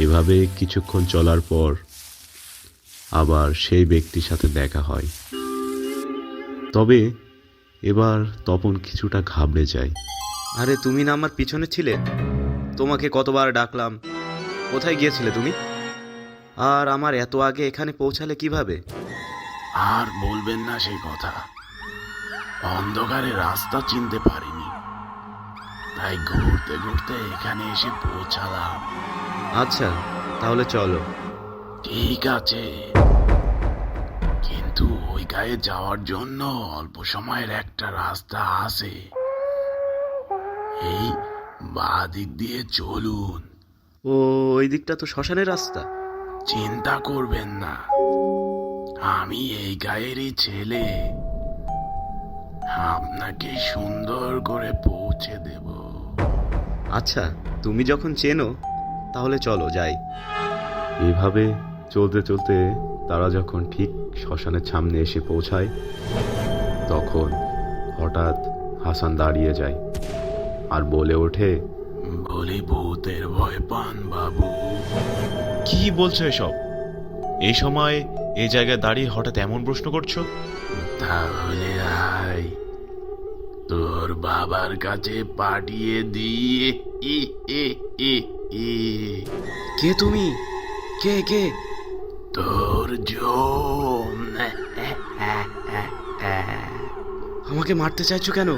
এভাবে কিছুক্ষণ চলার পর আবার সেই ব্যক্তির সাথে দেখা হয়। তবে এবার তপন কিছুটা ঘাবড়ে যায়। আরে তুমি না আমার পিছনে ছিলে? তোমাকে কতবার ডাকলাম, কোথায় গিয়েছিলে তুমি? আর আমার এত আগে এখানে পৌঁছালে কিভাবে? আর বলবেন না সেই কথা। অন্ধকারে রাস্তা চিনতে পারিনি, তাই ঘুরতে ঘুরতে এখানে এসে পৌঁছালাম। আচ্ছা, তাহলে চলো। ঠিক আছে, কিন্তু ওই গায়ে যাওয়ার জন্য অল্প সময়ের একটা রাস্তা আছে। এই বাঁ দিক দিয়ে চলুন। ও, ওই দিকটা তো শ্মশানের রাস্তা। চিন্তা করবেন না, আমি এই গায়েরই ছেলে। আপনাকে সুন্দর করে পৌঁছে দেব। আচ্ছা, তুমি যখন চেনো তাহলে চলো যাই। এভাবে চলতে চলতে তারা যখন ঠিক শ্মশানের সামনে এসে পৌঁছায়, তখন হঠাৎ হাসান দাঁড়িয়ে যায় আর বলে ওঠে, বলি ভূতের ভয় পান বাবু? কি বলছো এসব? এই সময় এই জায়গায় দাঁড়িয়ে হঠাৎ এমন প্রশ্ন করছো? তাহলে আয়, তোর বাবার কাছে পাঠিয়ে দিয়ে ই ই ই ই কে তুমি? কে কে? তোর জম। আমাকে মারতে চাইছো কেন?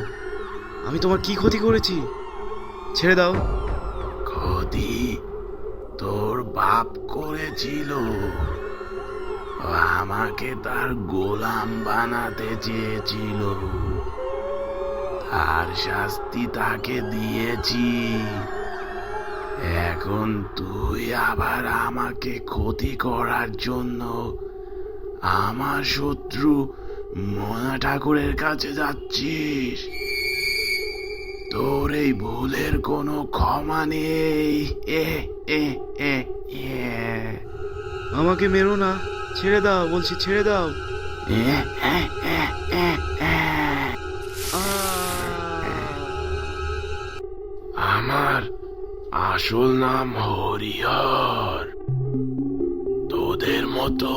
আমি তোমার কি ক্ষতি করেছি? ছেড়ে দাও। ক্ষতি তোর বাপ করেছিল। ও আমাকে তার গোলাম বানাতে চেয়েছিল, তার শাস্তি তাকে দিয়েছি। এখন তুই আবার আমাকে ক্ষতি করার জন্য আমার শত্রু মনা ঠাকুরের কাছে যাচ্ছিস। তোর এই ভুলের কোনো ক্ষমা নেই। এ এ এ এ আমাকে মেরো না, ছেড়ে দাও বলছি, ছেড়ে দাও। এ এ এ এ এ। আমার আসল নাম হরিহর। তোদের মতো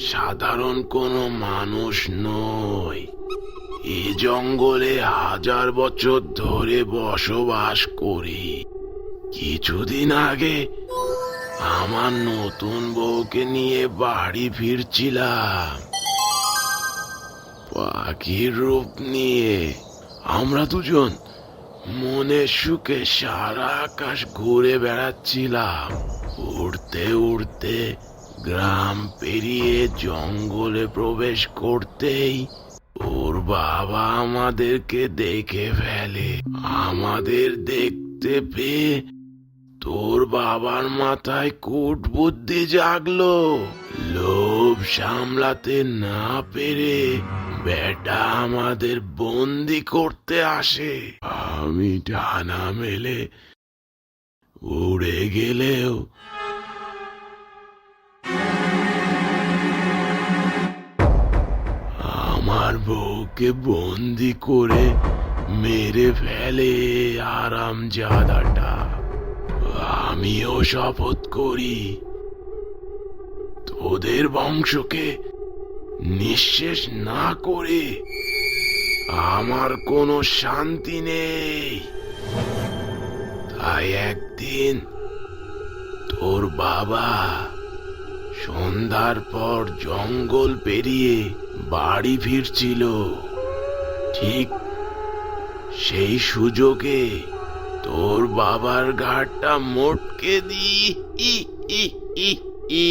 সাধারণ কোনো মানুষ নই। এই জঙ্গলে 1000 বছর ধরে বসবাস করি। কিছুদিন আগে আমার নতুন বউকে নিয়ে বাড়ি ফিরছিলাম। পাখির রূপ নিয়ে আমরা দুজন মনের সুখে সারা আকাশ ঘুরে বেড়াচ্ছিলাম। উড়তে উড়তে গ্রাম পেরিয়ে জঙ্গলে প্রবেশ করতেই ওর বাবা আমাদেরকে দেখে ফেলে। আমাদের দেখতে পেয়ে তোর বাবার মাথায় কূট বুদ্ধি জাগলো। লোভ সামলাতে না পেরে বেটা আমাদের বন্দি করতে আসে। আমি ডানা মেলে উড়ে গেলেও আমার বউকে বন্দি করে মেরে ফেলে আরামজাদাটা। আমিও শপথ করি, তোদের বংশকে নিঃশেষ না করে আমার কোনো শান্তি নেই। তাই একদিন তোর বাবা সন্ধ্যার পর জঙ্গল পেরিয়ে বাড়ি ফিরছিল। ঠিক সেই সুযোগে তোর বাবার ঘাটটা মোটকে দি ই ই ই ই